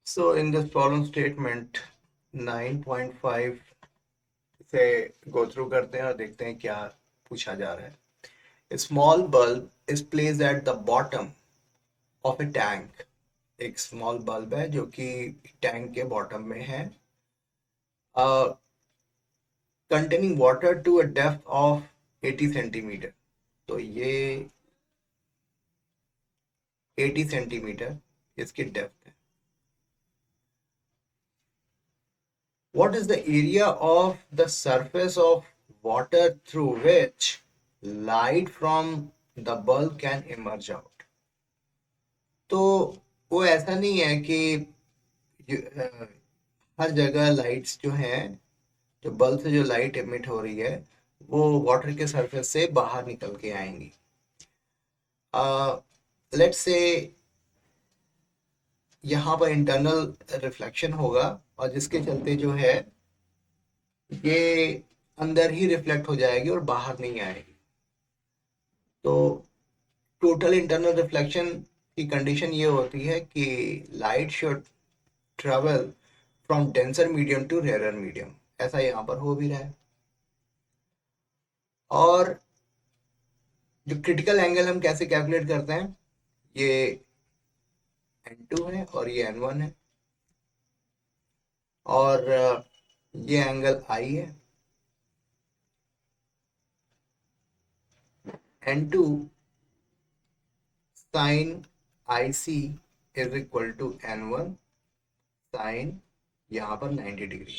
So in this problem statement 9.5 से go through करते हैं और देखते हैं क्या पूछा जा रहा है. A small bulb is placed at the bottom of a tank. एक small bulb है जो कि टैंक के बॉटम में है, containing water to a depth of 80 centimetre. तो ये 80 सेंटीमीटर इसकी डेप्थ है. What is the area of the surface of water through which light from the bulb can emerge out? तो वो ऐसा नहीं है कि हर जगह लाइट्स जो हैं, जो बल्ब से जो लाइट एमिट हो रही है वो वाटर के सरफेस से बाहर निकल के आएंगी. लेट्स से यहाँ पर इंटरनल रिफ्लेक्शन होगा और जिसके चलते जो है ये अंदर ही रिफ्लेक्ट हो जाएगी और बाहर नहीं आएगी. तो टोटल इंटरनल रिफ्लेक्शन की कंडीशन ये होती है कि light should travel from denser medium to rare medium. ऐसा यहाँ पर हो भी रहा है. और जो क्रिटिकल एंगल हम कैसे कैलकुलेट करते हैं, ये n2 है और ये n1 है और ये एंगल I है. n2 sine IC is equal to n1 sine यहाँ पर 90 डिग्री है.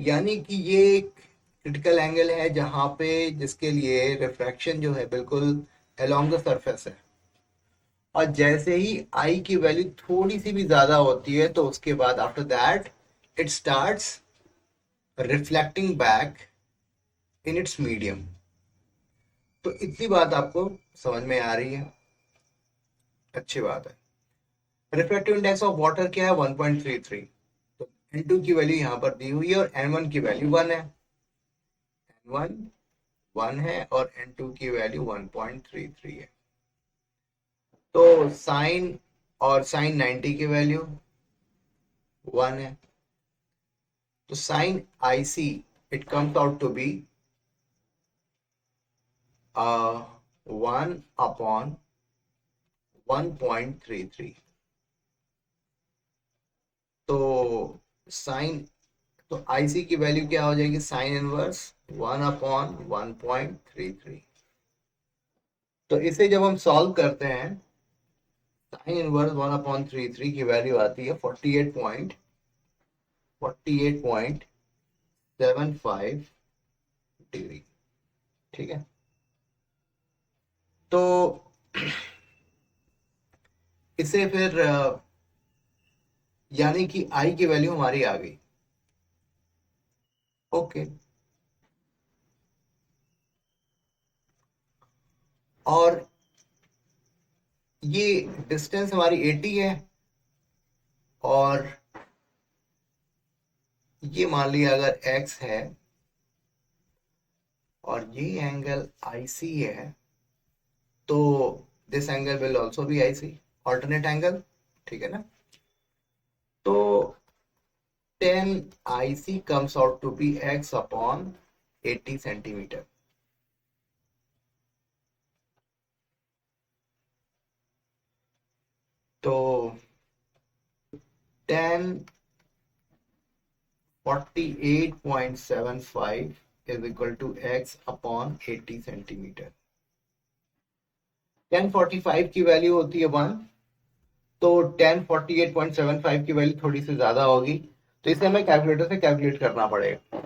यानी कि ये एक क्रिटिकल एंगल है जहां पे जिसके लिए रिफ्रैक्शन जो है बिल्कुल अलोंग द सरफेस है. और जैसे ही आई की वैल्यू थोड़ी सी भी ज्यादा होती है तो उसके बाद after that it starts reflecting back in its medium. तो इतनी बात आपको समझ में आ रही है, अच्छी बात है. रिफ्लेक्टिव इंडेक्स ऑफ वाटर क्या है, 1.33. तो n2 की वैल्यू यहाँ पर दी हुई है और n1 की वैल्यू 1 है. n1 1 है और n2 की वैल्यू 1.33 है. तो साइन और साइन 90 की वैल्यू 1 है. तो sine IC it comes out to be 1 upon 1.33. तो साइन तो IC की वैल्यू क्या हो जाएगी, साइन इनवर्स 1 अपॉन 1.33. तो इसे जब हम सॉल्व करते हैं साइन इनवर्स 1/33 की वैल्यू आती है 48.75 डिग्री. ठीक है. तो इसे फिर यानी कि आई की वैल्यू हमारी आ गई. ओके. और ये डिस्टेंस हमारी 80 है और ये मान लिया अगर x है और ये एंगल IC है तो this angle will also be IC, alternate angle. ठीक है ना. तो 10 IC comes out to be x upon 80 centimetre. तो 10 48.75 is equal to x upon 80 centimetre. 1045 की वैल्यू होती है 1, तो 1048.75 की वैल्यू थोड़ी सी ज्यादा होगी तो इसे हमें कैलकुलेटर से कैलकुलेट करना पड़ेगा.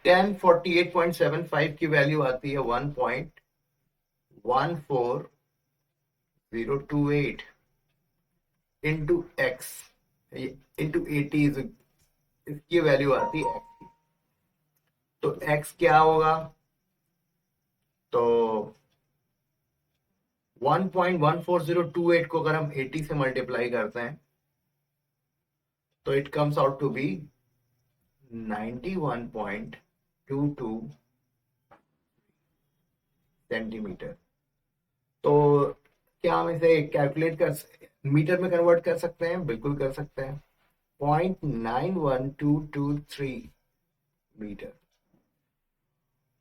1048.75 की वैल्यू आती है 1.14028 इंटू एक्स इंटू 80 इसकी वैल्यू आती है x. तो x क्या होगा, तो 1.14028 को अगर हम 80 से मल्टीप्लाई करते हैं तो it comes out to be 91.22 centimetre. तो क्या हम इसे कैलकुलेट कर मीटर में कन्वर्ट कर सकते हैं, बिल्कुल कर सकते हैं। 0.91223 मीटर।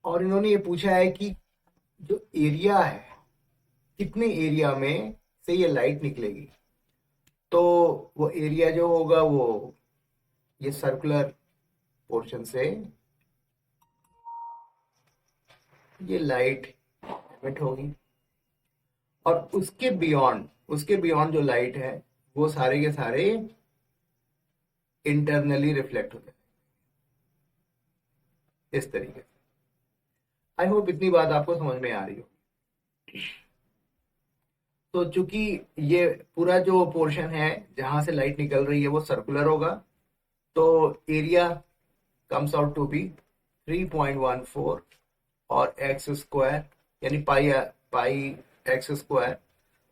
और इन्होंने ये पूछा है कि जो एरिया है, कितने एरिया में से ये लाइट निकलेगी। तो वो एरिया जो होगा वो ये सर्कुलर पोर्शन से ये लाइट एमिट होगी, और उसके बियॉन्ड जो लाइट है वो सारे के सारे इंटरनली रिफ्लेक्ट होते हैं इस तरीके से। आई होप इतनी बात आपको समझ में आ रही हो। तो चूंकि ये पूरा जो पोर्शन है जहां से लाइट निकल रही है वो सर्कुलर होगा, तो area comes out to be 3.14 और एक्स स्क्वायर, यानी पाई पाई एक्स स्क्वायर।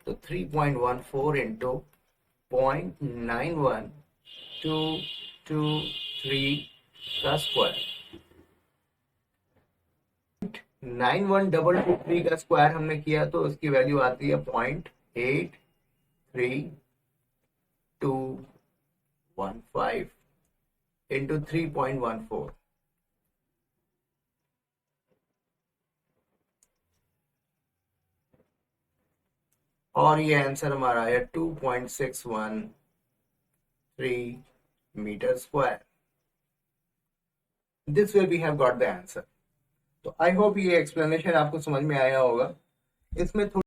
तो 3.14 इंटू 0.91223 का स्क्वायर। 91223 का स्क्वायर हमने किया तो उसकी वैल्यू आती है 0.83215 इंटू 3.14। और ये आंसर हमारा है 2.613 metre square. This way we have got the answer. तो आई होप ये एक्सप्लेनेशन आपको समझ में आया होगा। इसमें